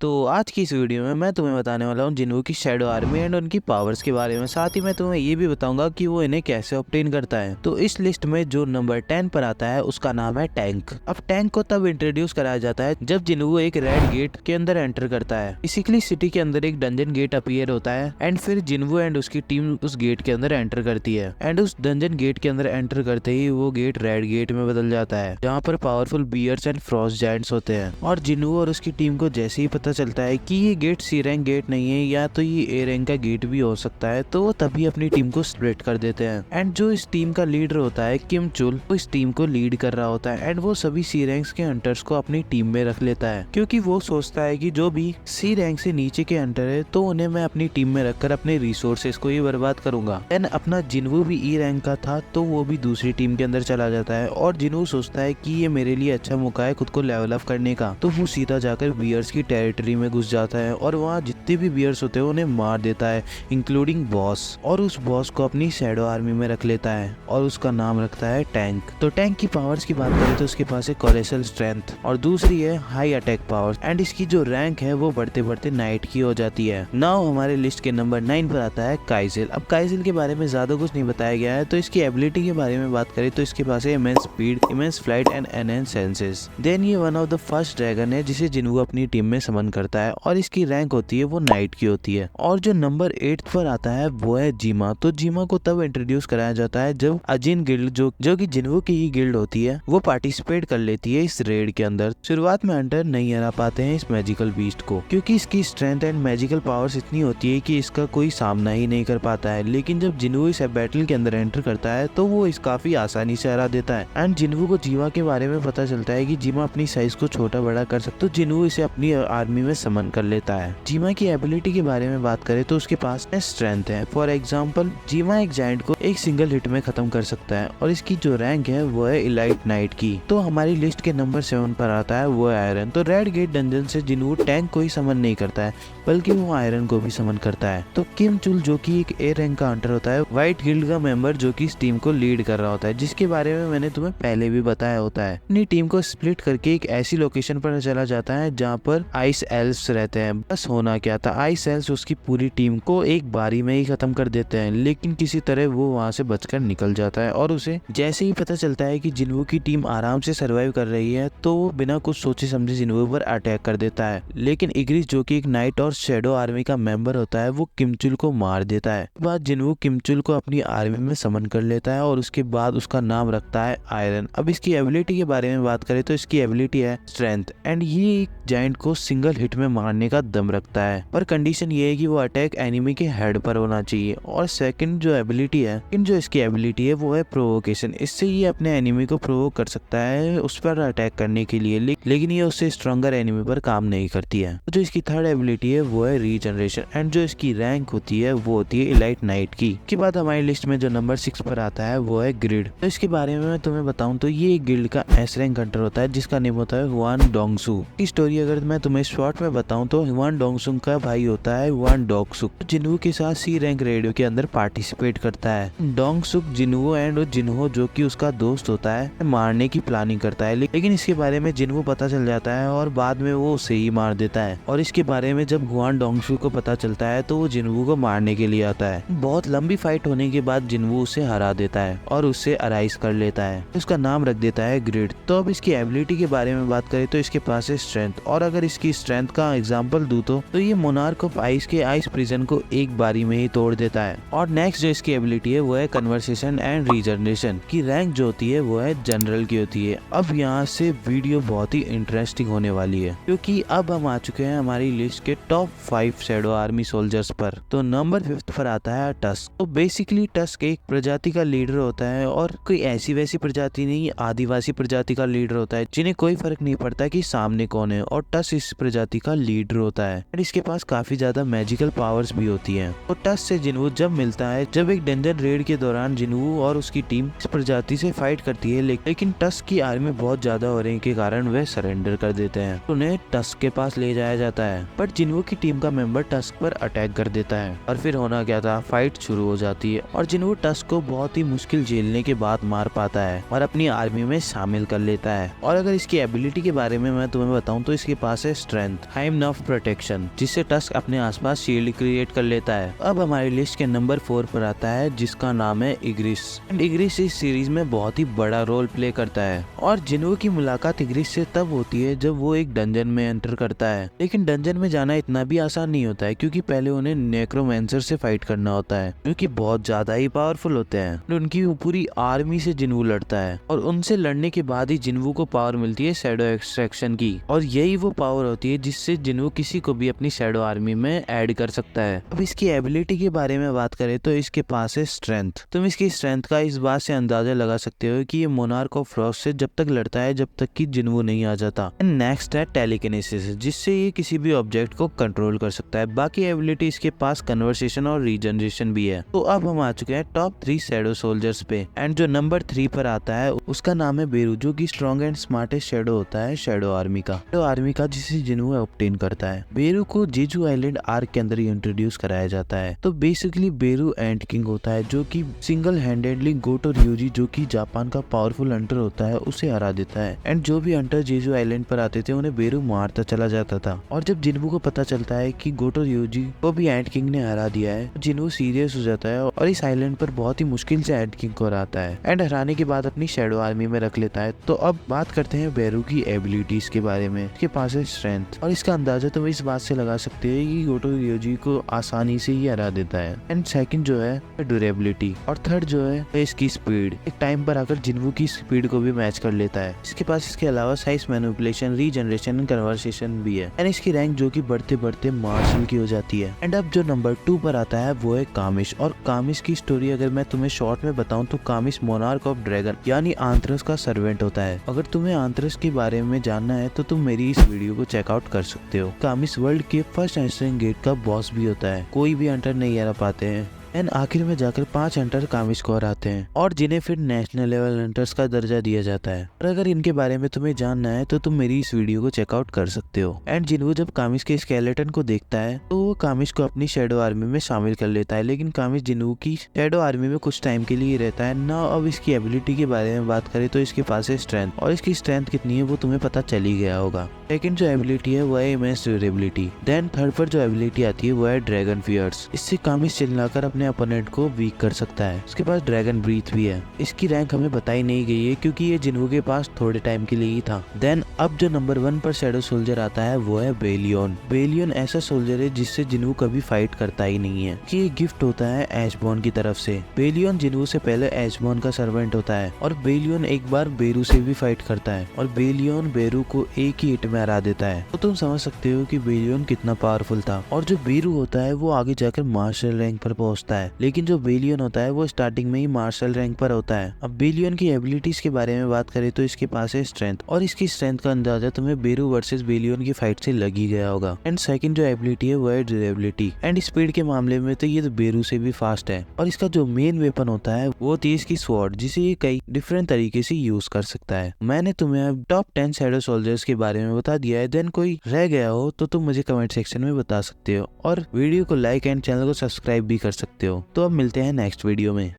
तो आज की इस वीडियो में मैं तुम्हें बताने वाला हूँ जिन्हों की शैडो आर्मी एंड उनकी पावर्स के बारे में। साथ ही मैं तुम्हें ये भी बताऊंगा कि वो इन्हें कैसे ऑब्टेन करता है। तो इस लिस्ट में जो नंबर 10 पर आता है उसका नाम है टैंक। अब टैंक को तब इंट्रोड्यूस कराया जाता है जब जिन्हों एक रेड गेट के अंदर एंटर करता है। बेसिकली सिटी के अंदर एक डंजन गेट अपीयर होता है एंड फिर जिन्हों एंड उसकी टीम उस गेट के अंदर एंटर करती है एंड उस डंजन गेट के अंदर एंटर करते ही वो गेट रेड गेट में बदल जाता है, जहाँ पर powerful bears and frost giants होते हैं। और जिन्हों और उसकी टीम को जैसे ही पता चलता है कि ये गेट सी रैंक गेट नहीं है या तो ये ए रैंक का गेट भी हो सकता है, तो वो तभी अपनी टीम को स्प्लिट कर देते हैं। एंड जो इस टीम का लीडर होता है किम चुल, वो इस टीम को लीड कर रहा होता है एंड वो सभी सी रैंक्स के हंटर्स को अपनी टीम में रख लेता है, क्योंकि वो सोचता है कि जो भी सी रैंक से नीचे के हंटर है तो उन्हें मैं अपनी टीम में रखकर अपने रिसोर्सेस को ही बर्बाद करूंगा। एंड अपना जिन्हों भी ई रैंक का था तो वो भी दूसरी टीम के अंदर चला जाता है और जिन्हों सोचता है कि ये मेरे लिए अच्छा मौका है खुद को लेवल अप करने का, तो वो सीधा जाकर बियर्स की टेरिटरी में घुस जाता है और वहाँ जितने भी बियर्स होते हैं उन्हें मार देता है, इंक्लूडिंग बॉस। और उस बॉस को अपनी शैडो आर्मी में रख लेता है और उसका नाम रखता है टैंक। तो टैंक की पावर्स की बात करें तो उसके पास है कोलेसल स्ट्रेंथ और दूसरी है हाई अटैक पावर्स एंड इसकी जो रैंक है वो बढ़ते बढ़ते नाइट की हो जाती है। नाउ हमारे लिस्ट के नंबर 9 पर आता है काइजिल। अब काइजिल के बारे में ज्यादा कुछ नहीं बताया गया है, तो इसकी एबिलिटी के बारे में बात करें तो इसके पास है immense speed, immense flight and enhance senses. Then ये one of the first dragon है जिसे जिन्हों अपनी टीम में समन करता है और इसकी रैंक होती है वो नाइट की होती है। और जो नंबर 8 पर आता है वो है जीमा। तो जीमा को तब इंट्रोड्यूस कराया जाता है जब अजिन गिल्ड जो कि जिन्हों की ही गिल्ड होती है वो पार्टिसिपेट कर लेती है इस रेड के अंदर। शुरुआत में हंटर नहीं हरा पाते हैं इस मैजिकल बीस्ट को, क्योंकि इसकी स्ट्रेंथ एंड मैजिकल पावर्स इतनी होती है कि इसका कोई सामना ही नहीं कर पाता है। लेकिन जब जिन्हों इस बैटल के अंदर एंटर करता है तो वो इस काफी आसानी से हरा देता है। एंड जिन्हों को जीमा के बारे में पता चलता है कि जीमा अपनी साइज को छोटा बड़ा कर सकता, तो जिन्हों इसे अपनी आर्मी में समन कर लेता है। जीमा की एबिलिटी के बारे में बात करें तो उसके पास स्ट्रेंथ है। फॉर एग्जांपल जीमा एक जायंट को एक सिंगल हिट में खत्म कर सकता है और इसकी जो रैंक है वो है इलाइट नाइट की। तो हमारी लिस्ट के नंबर 7 पर आता है वो है आयरन। तो रेड गेट डंजन से जिन्हों टैंक को ही समन नहीं करता है बल्कि वो आयरन को भी समन करता है। तो किम चुल जो कि एक ए रैंक का हंटर होता है, व्हाइट गिल्ड का मेंबर जो कि इस टीम को लीड कर रहा होता है, जिसके बारे में मैंने तुम्हें पहले भी बताया होता है। अपनी टीम को स्प्लिट करके एक ऐसी लोकेशन पर चला जाता है जहाँ पर आइस एल्व्स रहते हैं। बस होना क्या था, आइस एल्व्स उसकी पूरी टीम को एक बारी में ही खत्म कर देते हैं, लेकिन किसी तरह वो वहाँ से बचकर निकल जाता है। और उसे जैसे ही पता चलता है कि जिन्हों की टीम आराम से सर्वाइव कर रही है तो वो बिना कुछ सोचे समझे जिन्हों पर अटैक कर देता है। लेकिन इग्रिस जो कि एक नाइट और शैडो आर्मी का मेंबर होता है वो किमचुल को मार देता है। बाद जिन्हों किमचुल को अपनी आर्मी में समन कर लेता है और उसके बाद उसका नाम रखता है आयरन। अब इसकी एबिलिटी के बारे में बात करें तो इसकी एबिलिटी है स्ट्रेंथ एंड ये एक जायंट को सिंगल हिट में मारने का दम रखता है, पर कंडीशन ये है कि वो अटैक एनिमी के हेड पर होना चाहिए। और सेकंड जो एबिलिटी है, जो इसकी एबिलिटी है वो है प्रोवोकेशन। इससे ये अपने एनिमी को प्रोवोक कर सकता है उस पर अटैक करने के लिए, लेकिन ये उससे स्ट्रॉन्गर एनिमी पर काम नहीं करती है। तो जो इसकी थर्ड एबिलिटी है वो है रीजनरेशन एंड जो इसकी रैंक होती है वो होती है इलाइट नाइट की। इसके बाद हमारी लिस्ट में जो नंबर 6 पर आता है वो है ग्रिड। तो इसके बारे में मैं तुम्हें बताऊं तो ये एक गिल्ड का एस रैंक हंटर होता है जिसका नेम होता है हुआन डोंगसू। की स्टोरी अगर मैं तुम्हें शॉर्ट में बताऊं तो हुआन डोंगसू का भाई होता है हुआन डोंगसुक, जिन्हों के साथ सी रैंक रेडियो के अंदर पार्टिसिपेट करता है। डोंगसुक जिन्हों एंड जिन्हों जो कि उसका दोस्त होता है मारने की प्लानिंग करता है, लेकिन इसके बारे में जिन्हों पता चल जाता है और बाद में वो उसे ही मार देता है। और इसके बारे में जब हुआन डोंगसू को पता चलता है तो वो जिन्हों को मारने के लिए आता है। बहुत लंबी फाइट होने के बाद जिन्हों उसे हरा देता है और उससे अराइज कर लेता है। उसका नाम रख देता है ग्रिड। तो अब इसकी एबिलिटी के बारे में बात करें तो इसके पास है स्ट्रेंथ, और अगर इसकी स्ट्रेंथ का एग्जांपल दूं तो ये मोनार्क ऑफ आइस के आइस प्रिजन को एक बारी में ही तोड़ देता है। और नेक्स्ट जो इसकी एबिलिटी है वो है कन्वर्सेशन एंड रीजनरेशन की। रैंक जो होती है वो है जनरल की होती है। अब यहाँ से वीडियो बहुत ही इंटरेस्टिंग होने वाली है, क्योंकि अब हम आ चुके हैं हमारी लिस्ट के टॉप 5 शैडो आर्मी सोल्जर्स पर। तो नंबर 5 पर आता है टस्क। तो बेसिकली टस्क एक प्रजाति का लीडर होता है, और कोई ऐसी वैसी प्रजाति नहीं, आदिवासी प्रजाति का लीडर होता है जिन्हें कोई फर्क नहीं पड़ता कि सामने कौन है, और टस्क इस प्रजाति का लीडर होता है। और इसके पास काफी ज्यादा मैजिकल पावर्स भी होती हैं। तो टस्क से जिन्हों जब मिलता है, जब एक डंजन रेड के दौरान जिन्हों और उसकी टीम इस प्रजाति से फाइट करती है, लेकिन टस्क की आर्मी बहुत ज्यादा होने के कारण वे सरेंडर कर देते हैं। उन्हें टस्क के पास ले जाया जाता है, पर जिन्हों की टीम का मेंबर टस्क पर अटैक कर देता है। और फिर होना क्या था, फाइट शुरू हो जाती है और जिन्हों टस्क को बहुत ही मुश्किल झेलने के बाद मार पाता है और अपनी आर्मी में शामिल कर लेता है। और अगर इसकी एबिलिटी के बारे में मैं तुम्हें बताऊं तो इसके पास है strength. Strength, high enough protection, जिससे टस्क अपने आसपास शील्ड क्रिएट कर लेता है। अब हमारी लिस्ट के नंबर 4 पर आता है जिसका नाम है इग्रिस। इग्रिस इस सीरीज में बहुत ही बड़ा रोल प्ले करता है और जिन्हों की मुलाकात इग्रिस से तब होती है जब वो एक डंजन में एंटर करता है। लेकिन डंजन में जाना इतना भी आसान नहीं होता है क्योंकि पहले उन्हें नेक्रोमेंसर से फाइट करना होता है जो कि बहुत ज्यादा ही पावरफुल होते हैं। उनकी पूरी आर्मी से जिन्वू लड़ता है और उनसे लड़ने के बाद ही जिन्वू को पावर मिलती है शैडो एक्सट्रैक्शन की, और यही वो पावर होती है जिससे जिन्वू किसी को भी अपनी शैडो आर्मी में ऐड कर सकता है। अब इसकी एबिलिटी के बारे में बात करें तो इसके पास है स्ट्रेंथ। तुम इसकी स्ट्रेंथ का इस बात से अंदाजा लगा सकते हो कि ये मोनार्क ऑफ फ्रॉस्ट से जब तक लड़ता है जब तक कि जिन्वू नहीं आ जाता। नेक्स्ट है टेलीकिनेसिस, जिससे ये किसी भी ऑब्जेक्ट को कंट्रोल कर सकता है। बाकी एबिलिटी इसके पास कन्वर्सेशन और रीजनरेशन भी है। तो अब हम आ चुके हैं टॉप 3 शैडो सोल्जर्स पे, एंड जो नंबर 3 पर आता है उसका नाम है बेरू, जो कि स्ट्रॉन्ग एंड स्मार्टेस्ट शैडो होता है शैडो आर्मी का जिसे जिन्वू ऑब्टेन करता है। बेरू को जेजू आइलैंड आर्क के अंदर इंट्रोड्यूस कराया जाता है। तो बेसिकली बेरू एंट किंग होता है जो कि सिंगल हैंडेडली गोटो ryuji, जो कि जापान का पावरफुल हंटर होता है, उसे हरा देता है। एंड जो भी हंटर जेजू आइलैंड पर आते थे उन्हें बेरू मारता चला जाता था। और जब जिन्वू को पता चलता है कि गोटो ryuji को भी एंट किंग ने हरा दिया है, जिन्वू सीरियस हो जाता है और इस आइलैंड पर बहुत ही मुश्किल से एंट किंग को हराता है एंड हराने के बाद अपनी शैडो आर्मी में रख लेता है। तो अब बात करते हैं बेरू की एबिलिटीज के बारे में। इसके पास है स्ट्रेंथ, और इसका अंदाजा तुम इस बात से लगा सकते हो कि गोटो ryuji को आसानी से ही हरा देता है। एंड सेकंड जो है ड्यूरेबिलिटी, और थर्ड जो है इसकी स्पीड। एक टाइम पर आकर जिन्वू की स्पीड को भी मैच कर लेता है। इसके पास इसके अलावा size manipulation, regeneration and conversation भी है। एंड इसकी रैंक जो कि बढ़ते बढ़ते मार्शल की हो जाती है। एंड अब जो नंबर 2 पर आता है वो है कामिश। और कामिश की स्टोरी अगर मैं तुम्हें शॉर्ट में बताऊं तो कामिश मोनार्क ऑफ ड्रैगन यानी आंथरस का सर्वेंट होता है। अगर तुम्हें आंथरस के बारे में जानना है तो तुम मेरी इस वीडियो को चेकआउट कर सकते हो। कामिश वर्ल्ड के फर्स्ट एंटरिंग गेट का बॉस भी होता है। कोई भी हंटर नहीं हरा पाते हैं। एंड आखिर में जाकर 5 हंटर कामिश को हराते हैं और जिन्हें फिर नेशनल लेवल हंटर्स का दर्जा दिया जाता है। और अगर इनके बारे में तुम्हें जानना है तो तुम मेरी इस वीडियो को चेकआउट कर सकते हो। एंड जिन्वू जब कामिश के स्केलेटन को देखता है तो वो कामिश को अपनी शैडो आर्मी में शामिल कर लेता है। लेकिन कामिश जिन्वू की शैडो आर्मी में कुछ टाइम के लिए रहता है ना। अब इसकी एबिलिटी के बारे में बात करें तो इसके पास है स्ट्रेंथ, और इसकी स्ट्रेंथ कितनी है वो तुम्हें पता चल ही गया होगा। सेकंड जो एबिलिटी है वो है इमेंस ड्यूरेबिलिटी। देन थर्ड पर जो एबिलिटी आती है वो है ड्रैगन फियर्स। इससे कामिश चिल्लाकर अपने अपोनेंट को वीक कर सकता है। उसके पास ड्रैगन ब्रीथ भी है। इसकी रैंक हमें बताई नहीं गई है क्योंकि ये जिन्वू के पास थोड़े टाइम के लिए ही था। देन अब जो नंबर 1 पर शैडो सोल्जर आता है वो है बेलियन। बेलियन ऐसा सोल्जर है जिससे जिन्वू कभी फाइट करता ही नहीं है कि ये गिफ्ट होता है एशबॉर्न की तरफ से। बेलियन जिन्वू से पहले एशबॉर्न का सर्वेंट होता है और बेलियन एक बार बेरू से भी फाइट करता है और बेलियन बेरू को एक ही हिट में हरा देता है। तो तुम समझ सकते हो कि बेलियन कितना पावरफुल था। और जो बेरू होता है वो आगे जाकर मार्शल रैंक पर पहुंचता है, लेकिन जो बेलियन होता है वो स्टार्टिंग में ही मार्शल रैंक पर होता है। अब बेलियन की एबिलिटीज के बारे में बात करें तो इसके पास है स्ट्रेंथ, और इसकी स्ट्रेंथ का अंदाजा तुम्हें बेरू वर्सेस बेलियन की फाइट से लग ही गया होगा। एंड सेकंड जो एबिलिटी है वो है ड्यूरेबिलिटी। एंड स्पीड के मामले में तो ये तो बेरू से भी फास्ट है। और इसका जो मेन वेपन होता है वो होती है इसकी स्वॉर्ड, जिसे ये कई डिफरेंट तरीके से यूज कर सकता है। मैंने तुम्हें अब टॉप 10 शैडो सोल्जर्स के बारे में बता दिया है। देन कोई रह गया हो तो तुम मुझे कमेंट सेक्शन में बता सकते हो, और वीडियो को लाइक एंड चैनल को सब्सक्राइब भी कर सकते हो। तो अब मिलते हैं नेक्स्ट वीडियो में।